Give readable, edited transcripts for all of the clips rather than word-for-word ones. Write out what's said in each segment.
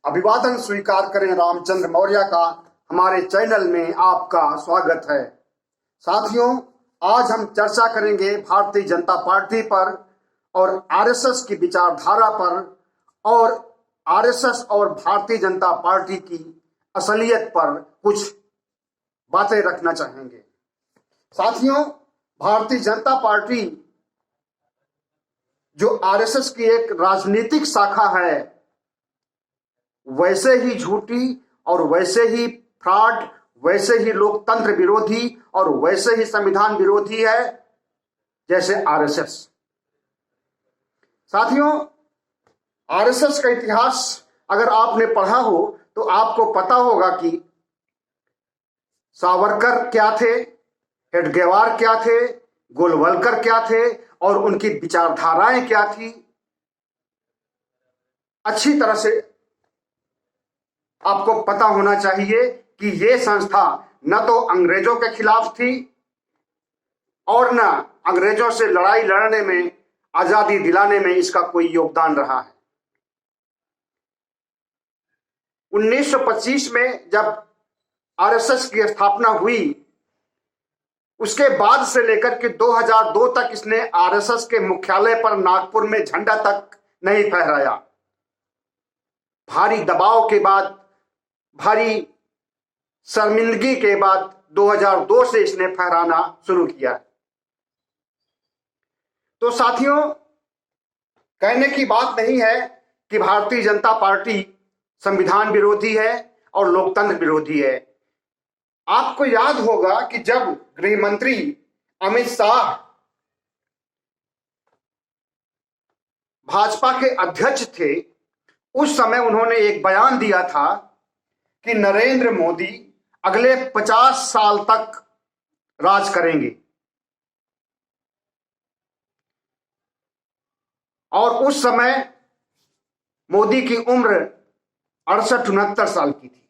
अभिवादन स्वीकार करें रामचंद्र मौर्य का। हमारे चैनल में आपका स्वागत है। साथियों, आज हम चर्चा करेंगे भारतीय जनता पार्टी पर और आरएसएस की विचारधारा पर और आरएसएस और भारतीय जनता पार्टी की असलियत पर कुछ बातें रखना चाहेंगे। साथियों, भारतीय जनता पार्टी जो आरएसएस की एक राजनीतिक शाखा है, वैसे ही झूठी और वैसे ही फ्रॉड, वैसे ही लोकतंत्र विरोधी और वैसे ही संविधान विरोधी है जैसे आरएसएस। साथियों, आरएसएस का इतिहास अगर आपने पढ़ा हो तो आपको पता होगा कि सावरकर क्या थे, हेडगेवार क्या थे, गोलवलकर क्या थे और उनकी विचारधाराएं क्या थी। अच्छी तरह से आपको पता होना चाहिए कि यह संस्था न तो अंग्रेजों के खिलाफ थी और न अंग्रेजों से लड़ाई लड़ने में, आजादी दिलाने में इसका कोई योगदान रहा है। 1925 में जब आरएसएस की स्थापना हुई, उसके बाद से लेकर के 2002 तक इसने आरएसएस के मुख्यालय पर नागपुर में झंडा तक नहीं फहराया। भारी दबाव के बाद, भारी शर्मिंदगी के बाद 2002 से इसने फहराना शुरू किया। तो साथियों, कहने की बात नहीं है कि भारतीय जनता पार्टी संविधान विरोधी है और लोकतंत्र विरोधी है। आपको याद होगा कि जब गृह मंत्री अमित शाह भाजपा के अध्यक्ष थे, उस समय उन्होंने एक बयान दिया था कि नरेंद्र मोदी अगले 50 साल तक राज करेंगे। और उस समय मोदी की उम्र 68-69 साल की थी।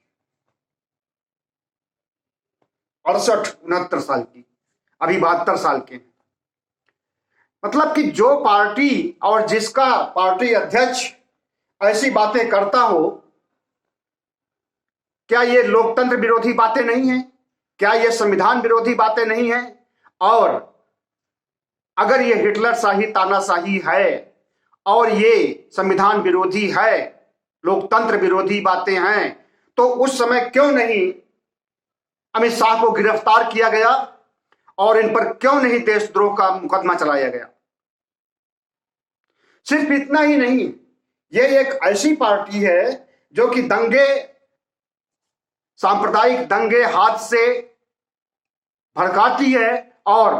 68-69 साल की, अभी 72 साल के। मतलब कि जो पार्टी और जिसका पार्टी अध्यक्ष ऐसी बातें करता हो, क्या ये लोकतंत्र विरोधी बातें नहीं हैं? क्या ये संविधान विरोधी बातें नहीं हैं? और अगर ये हिटलर शाही, तानाशाही है और ये संविधान विरोधी है, लोकतंत्र विरोधी बातें हैं, तो उस समय क्यों नहीं अमित शाह को गिरफ्तार किया गया और इन पर क्यों नहीं देशद्रोह का मुकदमा चलाया गया? सिर्फ इतना ही नहीं, ये एक ऐसी पार्टी है जो कि दंगे, सांप्रदायिक दंगे हाथ से भड़काती है और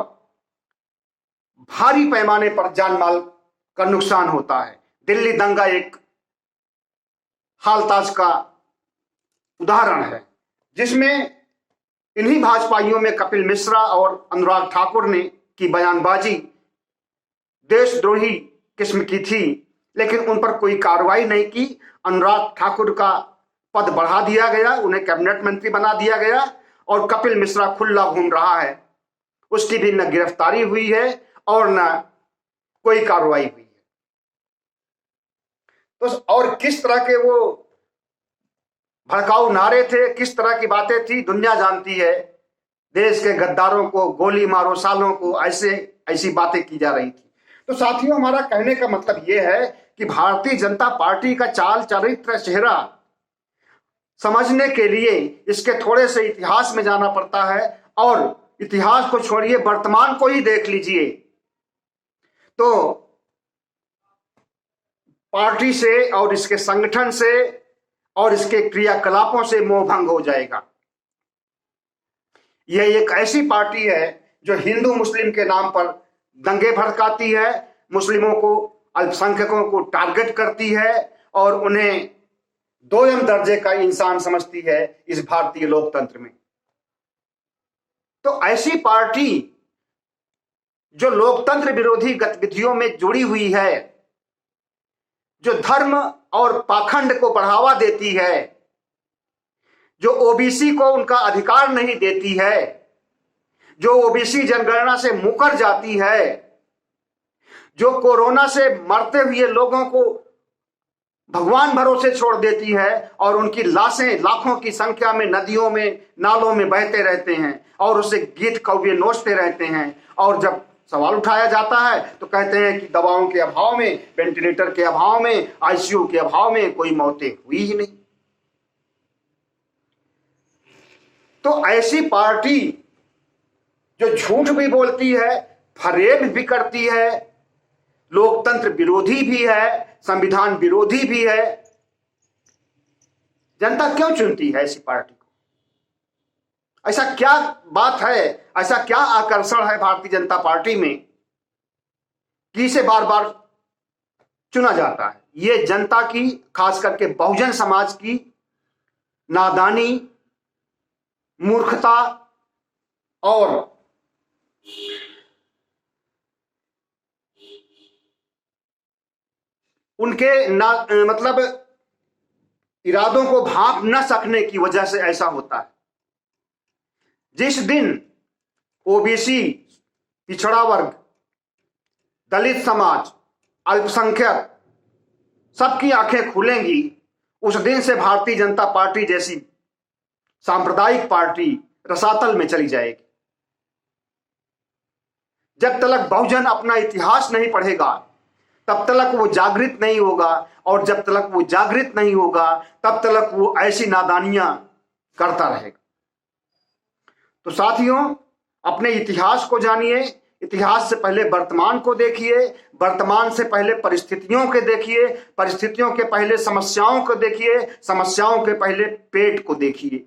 भारी पैमाने पर जान माल का नुकसान होता है। दिल्ली दंगा एक हालताज का उदाहरण है, जिसमें इन्हीं भाजपाइयों में कपिल मिश्रा और अनुराग ठाकुर ने की बयानबाजी देशद्रोही किस्म की थी, लेकिन उन पर कोई कार्रवाई नहीं की। अनुराग ठाकुर का पद बढ़ा दिया गया, उन्हें कैबिनेट मंत्री बना दिया गया और कपिल मिश्रा खुला घूम रहा है। उसकी भी न गिरफ्तारी हुई है और न कोई कार्रवाई हुई है। तो और किस तरह के वो भड़काऊ नारे थे, किस तरह की बातें थी, दुनिया जानती है। देश के गद्दारों को गोली मारो, सालों को, ऐसी बातें की जा रही थी। तो साथियों, हमारा कहने का मतलब यह है कि भारतीय जनता पार्टी का चाल चरित्र, चेहरा समझने के लिए इसके थोड़े से इतिहास में जाना पड़ता है और इतिहास को छोड़िए, वर्तमान को ही देख लीजिए तो पार्टी से और इसके संगठन से और इसके क्रियाकलापों से मोहभंग हो जाएगा। यह एक ऐसी पार्टी है जो हिंदू मुस्लिम के नाम पर दंगे भड़काती है, मुस्लिमों को, अल्पसंख्यकों को टारगेट करती है और उन्हें दोयम दर्जे का इंसान समझती है इस भारतीय लोकतंत्र में। तो ऐसी पार्टी जो लोकतंत्र विरोधी गतिविधियों में जुड़ी हुई है, जो धर्म और पाखंड को बढ़ावा देती है, जो ओबीसी को उनका अधिकार नहीं देती है, जो ओबीसी जनगणना से मुकर जाती है, जो कोरोना से मरते हुए लोगों को भगवान भरोसे छोड़ देती है और उनकी लाशें लाखों की संख्या में नदियों में नालों में बहते रहते हैं और उसे गीत कौवे नोचते रहते हैं। और जब सवाल उठाया जाता है तो कहते हैं कि दवाओं के अभाव में, वेंटिलेटर के अभाव में, आईसीयू के अभाव में कोई मौतें हुई ही नहीं। तो ऐसी पार्टी जो झूठ भी बोलती है, फरेब भी करती है, लोकतंत्र विरोधी भी है, संविधान विरोधी भी है, जनता क्यों चुनती है ऐसी पार्टी को? ऐसा क्या बात है, ऐसा क्या आकर्षण है भारतीय जनता पार्टी में कि इसे बार बार चुना जाता है? ये जनता की, खास करके बहुजन समाज की नादानी, मूर्खता और उनके मतलब इरादों को भांप न सकने की वजह से ऐसा होता है। जिस दिन ओबीसी, पिछड़ा वर्ग, दलित समाज, अल्पसंख्यक सबकी आंखें खुलेंगी, उस दिन से भारतीय जनता पार्टी जैसी सांप्रदायिक पार्टी रसातल में चली जाएगी। जब तक बहुजन अपना इतिहास नहीं पढ़ेगा तब तक वो जागृत नहीं होगा, और जब तक वो जागृत नहीं होगा तब तक वो ऐसी नादानियां करता रहेगा। तो साथियों, अपने इतिहास को जानिए, इतिहास से पहले वर्तमान को देखिए, वर्तमान से पहले परिस्थितियों के देखिए, परिस्थितियों के पहले समस्याओं को देखिए, समस्याओं के पहले पेट को देखिए।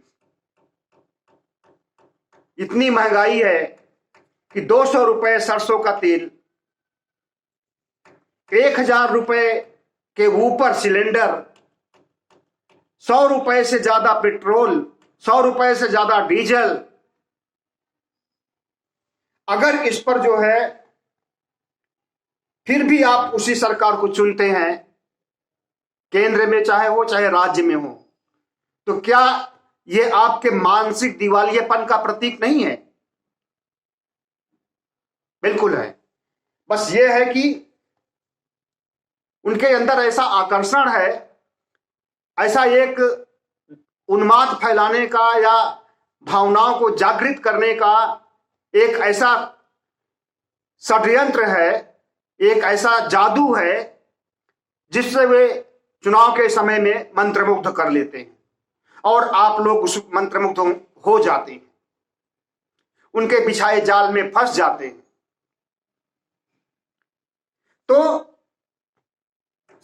इतनी महंगाई है कि 200 रुपए सरसों का तेल, 1000 रुपए के ऊपर सिलेंडर, 100 रुपए से ज्यादा पेट्रोल, 100 रुपए से ज्यादा डीजल। अगर इस पर जो है फिर भी आप उसी सरकार को चुनते हैं, केंद्र में चाहे हो चाहे राज्य में हो, तो क्या यह आपके मानसिक दिवालियेपन का प्रतीक नहीं है? बिल्कुल है। बस यह है कि उनके अंदर ऐसा आकर्षण है, ऐसा एक उन्माद फैलाने का या भावनाओं को जागृत करने का एक ऐसा षड्यंत्र है, एक ऐसा जादू है जिससे वे चुनाव के समय में मंत्रमुग्ध कर लेते हैं और आप लोग उस मंत्रमुग्ध हो जाते हैं, उनके बिछाए जाल में फंस जाते हैं। तो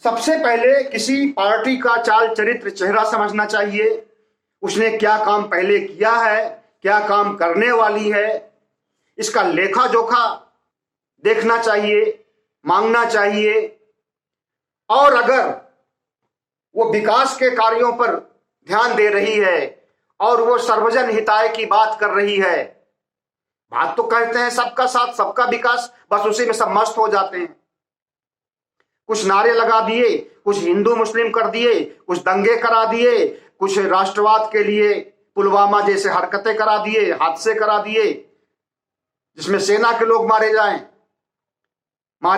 सबसे पहले किसी पार्टी का चाल चरित्र, चेहरा समझना चाहिए। उसने क्या काम पहले किया है, क्या काम करने वाली है, इसका लेखा जोखा देखना चाहिए, मांगना चाहिए। और अगर वो विकास के कार्यों पर ध्यान दे रही है और वो सर्वजन हिताय की बात कर रही है, बात तो कहते हैं सबका साथ सबका विकास, बस उसी में सब मस्त हो जाते हैं। कुछ नारे लगा दिए, कुछ हिंदू मुस्लिम कर दिए, कुछ दंगे करा दिए, कुछ राष्ट्रवाद के लिए पुलवामा जैसे हरकतें करा दिए, हादसे करा दिए जिसमें सेना के लोग मारे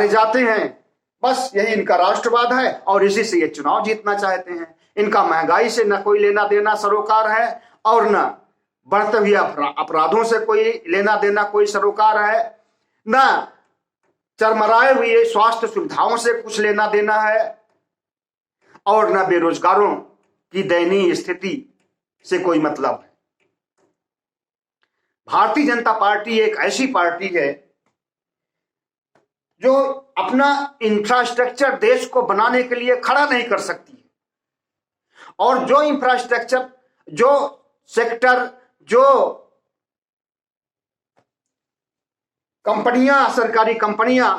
जाते हैं। बस यही इनका राष्ट्रवाद है और इसी से ये चुनाव जीतना चाहते हैं। इनका महंगाई से न कोई लेना देना सरोकार है और न बढ़ते हुए अपराधों से कोई लेना देना कोई सरोकार है, न चरमराए हुए स्वास्थ्य सुविधाओं से कुछ लेना देना है, और न बेरोजगारों की दयनीय स्थिति से कोई मतलब है। भारतीय जनता पार्टी एक ऐसी पार्टी है जो अपना इंफ्रास्ट्रक्चर देश को बनाने के लिए खड़ा नहीं कर सकती है, और जो इंफ्रास्ट्रक्चर, जो सेक्टर, जो कंपनियां, सरकारी कंपनियां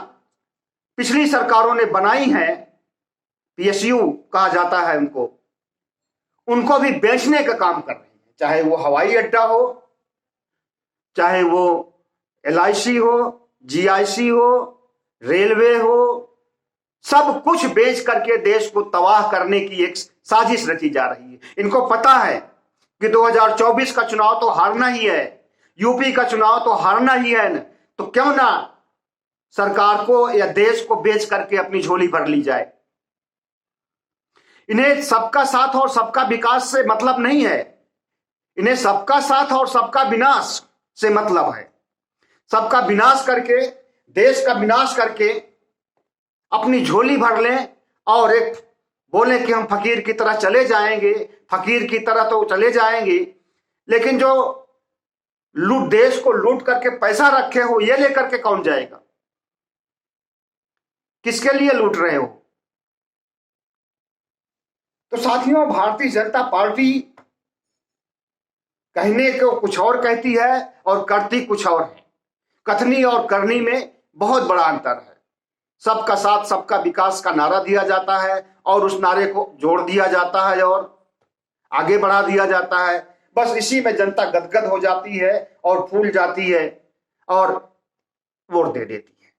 पिछली सरकारों ने बनाई हैं, पीएसयू कहा जाता है उनको भी बेचने का काम कर रही है। चाहे वो हवाई अड्डा हो, चाहे वो एलआईसी हो, जीआईसी हो, रेलवे हो, सब कुछ बेच करके देश को तबाह करने की एक साजिश रची जा रही है। इनको पता है कि 2024 का चुनाव तो हारना ही है, यूपी का चुनाव तो हारना ही है, तो क्यों ना सरकार को या देश को बेच करके अपनी झोली भर ली जाए। इन्हें सबका साथ और सबका विकास से मतलब नहीं है, इन्हें सबका साथ और सबका विनाश से मतलब है। सबका विनाश करके, देश का विनाश करके अपनी झोली भर लें और एक बोले कि हम फकीर की तरह चले जाएंगे। फकीर की तरह तो चले जाएंगे, लेकिन जो लूट, देश को लूट करके पैसा रखे हो, ये लेकर के कौन जाएगा? किसके लिए लूट रहे हो? तो साथियों, भारतीय जनता पार्टी कहने को कुछ और कहती है और करती कुछ और है। कथनी और करनी में बहुत बड़ा अंतर है। सबका साथ सबका विकास का नारा दिया जाता है और उस नारे को जोड़ दिया जाता है और आगे बढ़ा दिया जाता है। बस इसी में जनता गदगद हो जाती है और फूल जाती है और वोट दे देती है।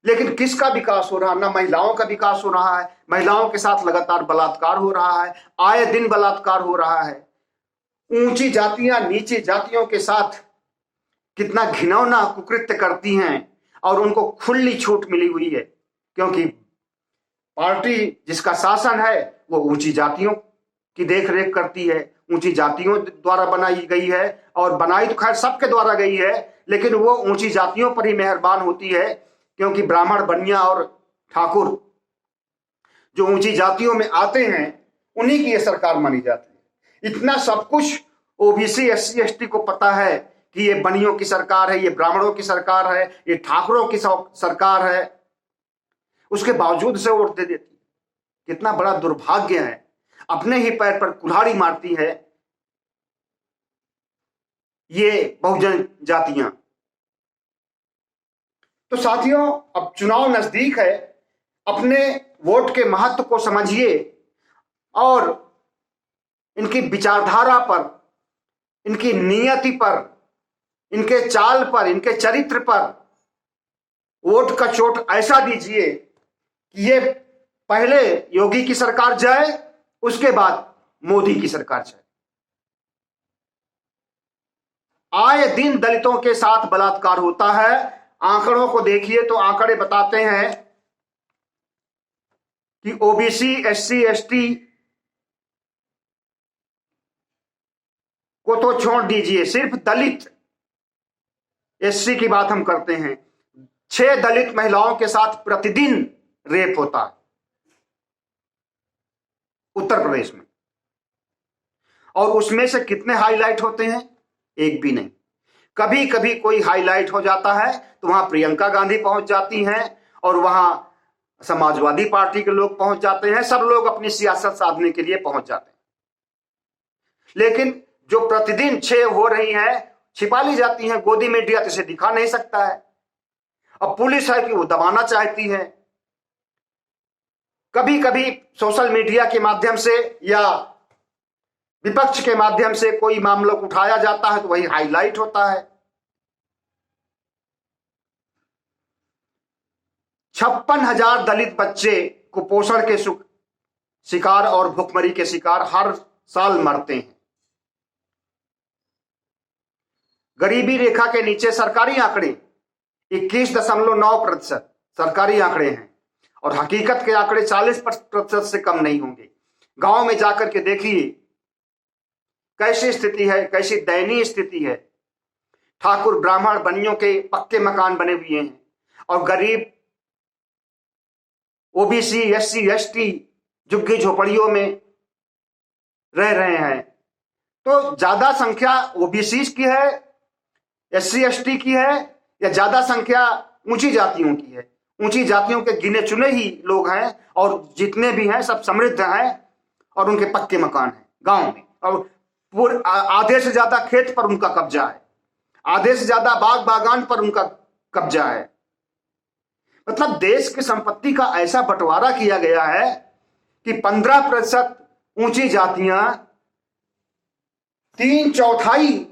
लेकिन किसका विकास हो रहा? ना महिलाओं का विकास हो रहा है। महिलाओं के साथ लगातार बलात्कार हो रहा है, आए दिन बलात्कार हो रहा है। ऊंची जातियां नीची जातियों के साथ कितना घिनौना कुकृत्य करती हैं और उनको खुली छूट मिली हुई है, क्योंकि पार्टी जिसका शासन है वो ऊंची जातियों की देखरेख करती है, ऊंची जातियों द्वारा बनाई गई है। और बनाई तो खैर सबके द्वारा गई है, लेकिन वो ऊंची जातियों पर ही मेहरबान होती है, क्योंकि ब्राह्मण, बनिया और ठाकुर जो ऊंची जातियों में आते हैं उन्हीं की ये सरकार मानी जाती है। इतना सब कुछ ओबीसी, एससी, एसटी को पता है कि ये बनियों की सरकार है, ये ब्राह्मणों की सरकार है, ये ठाकुरों की सरकार है, उसके बावजूद से वोट दे देती। कितना बड़ा दुर्भाग्य है। अपने ही पैर पर कुल्हाड़ी मारती है ये बहुजन जातियां। तो साथियों, अब चुनाव नजदीक है, अपने वोट के महत्व को समझिए और इनकी विचारधारा पर, इनकी नियति पर, इनके चाल पर, इनके चरित्र पर वोट का चोट ऐसा दीजिए कि ये पहले योगी की सरकार जाए, उसके बाद मोदी की सरकार जाए। आए दिन दलितों के साथ बलात्कार होता है। आंकड़ों को देखिए तो आंकड़े बताते हैं कि ओबीसी, एससी, एसटी को तो छोड़ दीजिए, सिर्फ दलित, एससी की बात हम करते हैं, 6 दलित महिलाओं के साथ प्रतिदिन रेप होता है उत्तर प्रदेश में। और उसमें से कितने हाईलाइट होते हैं? एक भी नहीं। कभी कभी कोई हाईलाइट हो जाता है तो वहां प्रियंका गांधी पहुंच जाती हैं और वहां समाजवादी पार्टी के लोग पहुंच जाते हैं। सब लोग अपनी सियासत साधने के लिए पहुंच जाते हैं, लेकिन जो प्रतिदिन 6 हो रही हैं छिपा ली जाती हैं। गोदी मीडिया तो इसे दिखा नहीं सकता है। अब पुलिस है कि वो दबाना चाहती है। कभी कभी सोशल मीडिया के माध्यम से या विपक्ष के माध्यम से कोई मामला उठाया जाता है तो वही हाईलाइट होता है। 56,000 दलित बच्चे कुपोषण के शिकार और भुखमरी के शिकार हर साल मरते हैं। गरीबी रेखा के नीचे सरकारी आंकड़े 21.9% सरकारी आंकड़े हैं और हकीकत के आंकड़े 40% से कम नहीं होंगे। गांव में जाकर के देखिए कैसी स्थिति है, कैसी दयनीय स्थिति है। ठाकुर, ब्राह्मण, बनियों के पक्के मकान बने हुए हैं और गरीब ओबीसी, एससी, एसटी झुग्गी झोपड़ियों में रह रहे हैं। तो ज्यादा संख्या ओबीसी की है, एससी, एसटी की है, या ज्यादा संख्या ऊंची जातियों की है? ऊंची जातियों के गिने चुने ही लोग हैं और जितने भी हैं सब समृद्ध हैं और उनके पक्के मकान हैं गांव में, और आधे से ज्यादा खेत पर उनका कब्जा है, आधे से ज्यादा बाग बागान पर उनका कब्जा है। मतलब देश की संपत्ति का ऐसा बंटवारा किया गया है कि 15% ऊंची जातियां 3/4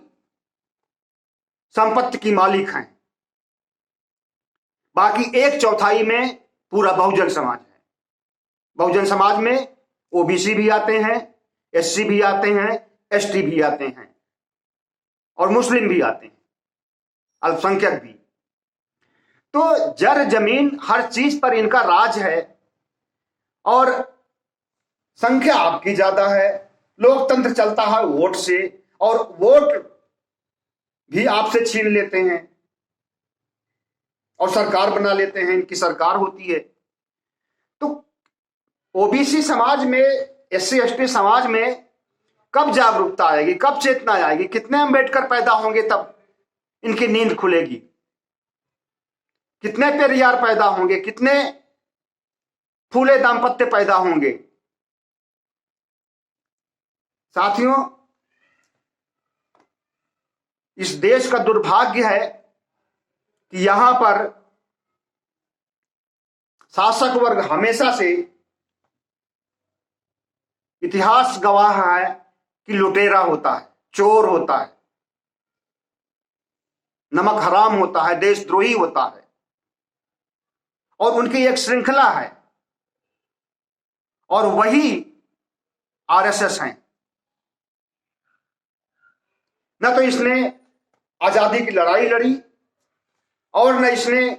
संपत्ति की मालिक हैं, बाकी 1/4 में पूरा बहुजन समाज है। बहुजन समाज में ओबीसी भी आते हैं, एससी भी आते हैं, एसटी भी आते हैं और मुस्लिम भी आते हैं, अल्पसंख्यक भी। तो जर जमीन हर चीज पर इनका राज है और संख्या आपकी ज्यादा है, लोकतंत्र चलता है वोट से, और वोट भी आपसे छीन लेते हैं और सरकार बना लेते हैं, इनकी सरकार होती है। तो ओबीसी समाज में, एससी एसटी समाज में कब जागरूकता आएगी, कब चेतना आएगी, कितने अम्बेडकर पैदा होंगे तब इनकी नींद खुलेगी, कितने पेरियार पैदा होंगे, कितने फूले दाम्पत्य पैदा होंगे। साथियों, इस देश का दुर्भाग्य है कि यहां पर शासक वर्ग हमेशा से, इतिहास गवाह है कि लुटेरा होता है, चोर होता है, नमक हराम होता है, देशद्रोही होता है, और उनकी एक श्रृंखला है, और वही आरएसएस है। न तो इसने आजादी की लड़ाई लड़ी, और न इसने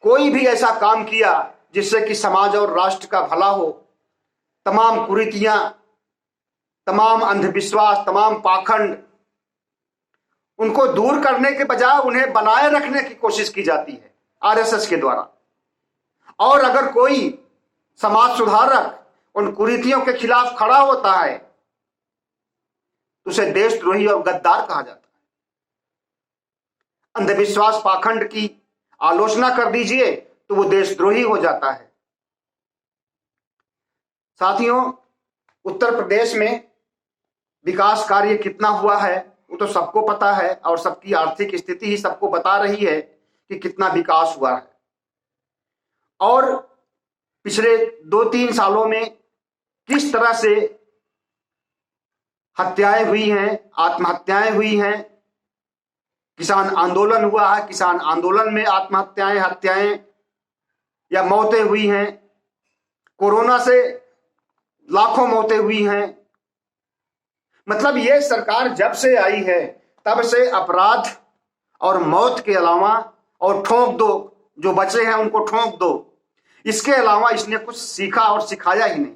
कोई भी ऐसा काम किया जिससे कि समाज और राष्ट्र का भला हो। तमाम कुरीतियां, तमाम अंधविश्वास, तमाम पाखंड, उनको दूर करने के बजाय उन्हें बनाए रखने की कोशिश की जाती है आरएसएस के द्वारा। और अगर कोई समाज सुधारक उन कुरीतियों के खिलाफ खड़ा होता है तो उसे देशद्रोही और गद्दार कहा जाता है। अंधविश्वास, पाखंड की आलोचना कर दीजिए तो वो देशद्रोही हो जाता है। साथियों, उत्तर प्रदेश में विकास कार्य कितना हुआ है वो तो सबको पता है, और सबकी आर्थिक स्थिति ही सबको बता रही है कि कितना विकास हुआ है। और पिछले 2-3 सालों में किस तरह से हत्याएं हुई हैं, आत्महत्याएं हुई हैं, किसान आंदोलन हुआ है, किसान आंदोलन में आत्महत्याएं, हत्याएं या मौतें हुई हैं, कोरोना से लाखों मौतें हुई हैं। मतलब ये सरकार जब से आई है तब से अपराध और मौत के अलावा, और ठोक दो, जो बचे हैं उनको ठोक दो, इसके अलावा इसने कुछ सीखा और सिखाया ही नहीं।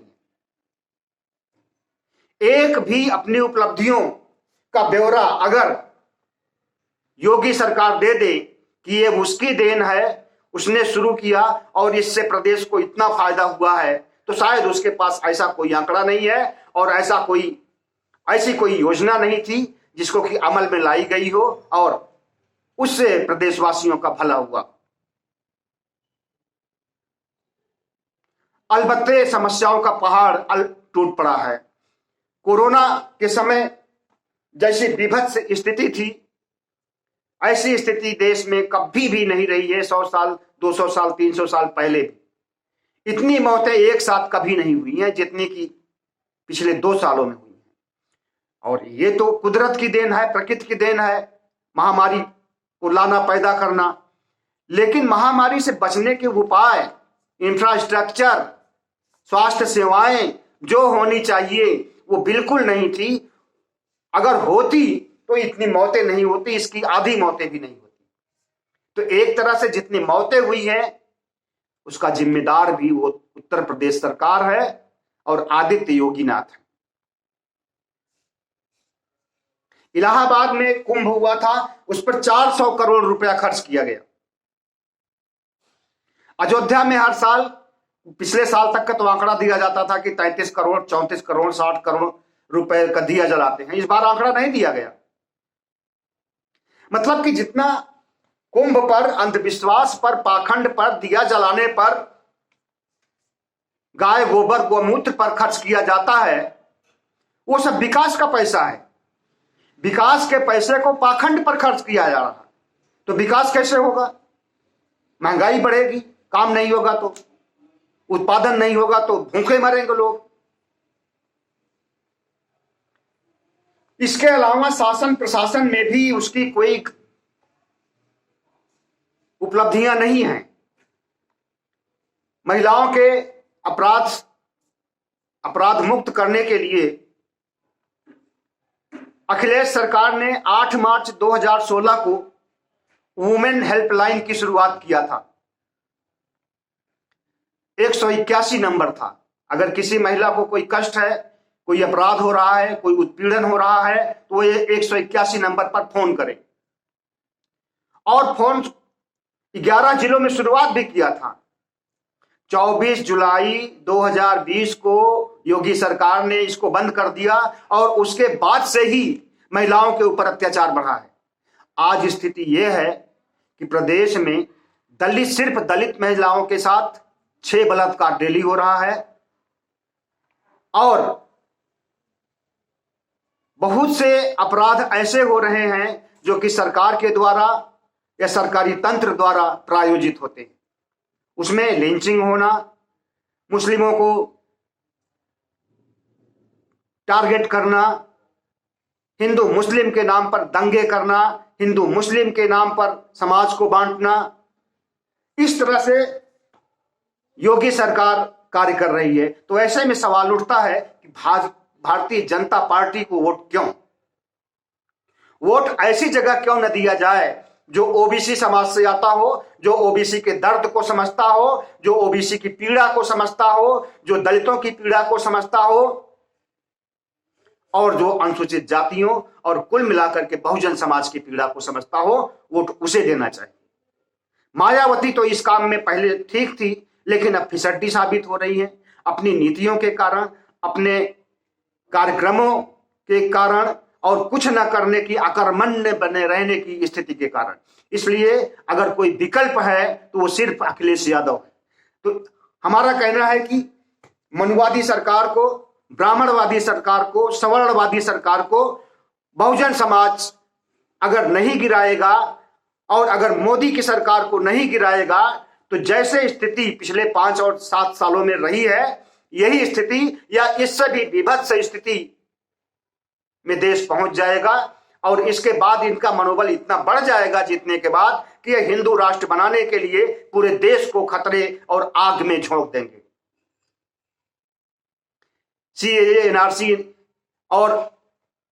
एक भी अपनी उपलब्धियों का ब्यौरा अगर योगी सरकार दे दे कि ये उसकी देन है, उसने शुरू किया और इससे प्रदेश को इतना फायदा हुआ है, तो शायद उसके पास ऐसा कोई आंकड़ा नहीं है और ऐसी कोई योजना नहीं थी जिसको कि अमल में लाई गई हो और उससे प्रदेशवासियों का भला हुआ। अलबत्ते समस्याओं का पहाड़ टूट पड़ा है। कोरोना के समय जैसी विभत्स स्थिति थी, ऐसी स्थिति देश में कभी भी नहीं रही है। 100 साल, 200 साल, 300 साल पहले भी इतनी मौतें एक साथ कभी नहीं हुई हैं जितनी की पिछले 2 सालों में हुई हैं। और ये तो कुदरत की देन है, प्रकृति की देन है, महामारी को लाना, पैदा करना। लेकिन महामारी से बचने के उपाय, इंफ्रास्ट्रक्चर, स्वास्थ्य सेवाएं जो होनी चाहिए वो बिल्कुल नहीं थी। अगर होती तो इतनी मौतें नहीं होती, इसकी आधी मौतें भी नहीं होती। तो एक तरह से जितनी मौतें हुई हैं उसका जिम्मेदार भी वो उत्तर प्रदेश सरकार है और आदित्य योगीनाथ है। इलाहाबाद में कुंभ हुआ था, उस पर 400 करोड़ रुपया खर्च किया गया। अयोध्या में हर साल, पिछले साल तक का तो आंकड़ा दिया जाता था कि 33 करोड़, 34 करोड़, 60 करोड़ रुपए का दिया जलाते हैं। इस बार आंकड़ा नहीं दिया गया। मतलब कि जितना कुंभ पर, अंधविश्वास पर, पाखंड पर, दिया जलाने पर, गाय गोबर गोमूत्र पर खर्च किया जाता है, वो सब विकास का पैसा है। विकास के पैसे को पाखंड पर खर्च किया जा रहा, तो विकास कैसे होगा? महंगाई बढ़ेगी, काम नहीं होगा तो, उत्पादन नहीं होगा तो भूखे मरेंगे लोग। इसके अलावा शासन प्रशासन में भी उसकी कोई उपलब्धियां नहीं हैं। महिलाओं के अपराध मुक्त करने के लिए अखिलेश सरकार ने 8 मार्च 2016 को वुमेन हेल्पलाइन की शुरुआत किया था। 181 नंबर था। अगर किसी महिला को कोई कष्ट है, कोई अपराध हो रहा है, कोई उत्पीड़न हो रहा है, तो वो 181 नंबर पर फोन करें। और फोन 11 जिलों में शुरुआत भी किया था। 24 जुलाई 2020 को योगी सरकार ने इसको बंद कर दिया और उसके बाद से ही महिलाओं के ऊपर अत्याचार बढ़ा है। आज स्थिति यह है कि प्रदेश में सिर्फ दलित महिलाओं के साथ 6 बलात्कार डेली हो रहा है और बहुत से अपराध ऐसे हो रहे हैं जो कि सरकार के द्वारा या सरकारी तंत्र द्वारा प्रायोजित होते हैं। उसमें लिंचिंग होना, मुस्लिमों को टारगेट करना, हिंदू मुस्लिम के नाम पर दंगे करना, हिंदू मुस्लिम के नाम पर समाज को बांटना, इस तरह से योगी सरकार कार्य कर रही है। तो ऐसे में सवाल उठता है कि भारतीय जनता पार्टी को वोट क्यों? वोट ऐसी जगह क्यों न दिया जाए जो ओबीसी समाज से आता हो, जो ओबीसी के दर्द को समझता हो, जो ओबीसी की पीड़ा को समझता हो, जो दलितों की पीड़ा को समझता हो और जो अनुसूचित जातियों और कुल मिलाकर के बहुजन समाज की पीड़ा को समझता हो, वोट उसे देना चाहिए। मायावती तो इस काम में पहले ठीक थी, लेकिन अब फिसड्डी साबित हो रही है अपनी नीतियों के कारण, अपने कार्यक्रमों के कारण और कुछ न करने की, अकर्मण्य बने रहने की स्थिति के कारण। इसलिए अगर कोई विकल्प है तो वो सिर्फ अखिलेश यादव है। तो हमारा कहना है कि मनुवादी सरकार को, ब्राह्मणवादी सरकार को, सवर्णवादी सरकार को बहुजन समाज अगर नहीं गिराएगा और अगर मोदी की सरकार को नहीं गिराएगा तो जैसे स्थिति पिछले 5 और 7 सालों में रही है, यही स्थिति या इससे भी विभत्स स्थिति में देश पहुंच जाएगा। और इसके बाद इनका मनोबल इतना बढ़ जाएगा जीतने के बाद कि यह हिंदू राष्ट्र बनाने के लिए पूरे देश को खतरे और आग में झोंक देंगे। सीएए, एनआरसी और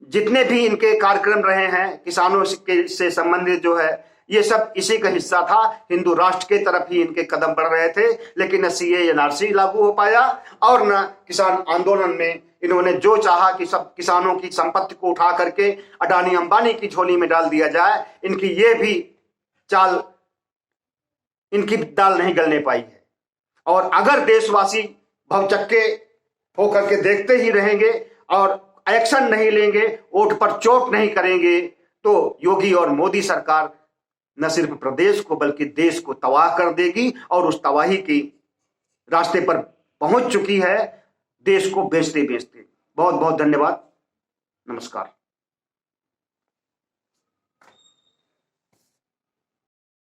जितने भी इनके कार्यक्रम रहे हैं किसानों से संबंधित जो है, ये सब इसी का हिस्सा था। हिंदू राष्ट्र के तरफ ही इनके कदम बढ़ रहे थे, लेकिन न सीएए, एनआरसी लागू हो पाया और न किसान आंदोलन में इन्होंने जो चाहा कि सब किसानों की संपत्ति को उठा करके अडानी अंबानी की झोली में डाल दिया जाए, इनकी ये भी चाल, इनकी दाल नहीं गलने पाई है। और अगर देशवासी भवचक्के होकर के देखते ही रहेंगे और एक्शन नहीं लेंगे, वोट पर चोट नहीं करेंगे, तो योगी और मोदी सरकार न सिर्फ प्रदेश को बल्कि देश को तबाह कर देगी और उस तबाही की रास्ते पर पहुंच चुकी है, देश को बेचते बेचते। बहुत बहुत धन्यवाद। नमस्कार।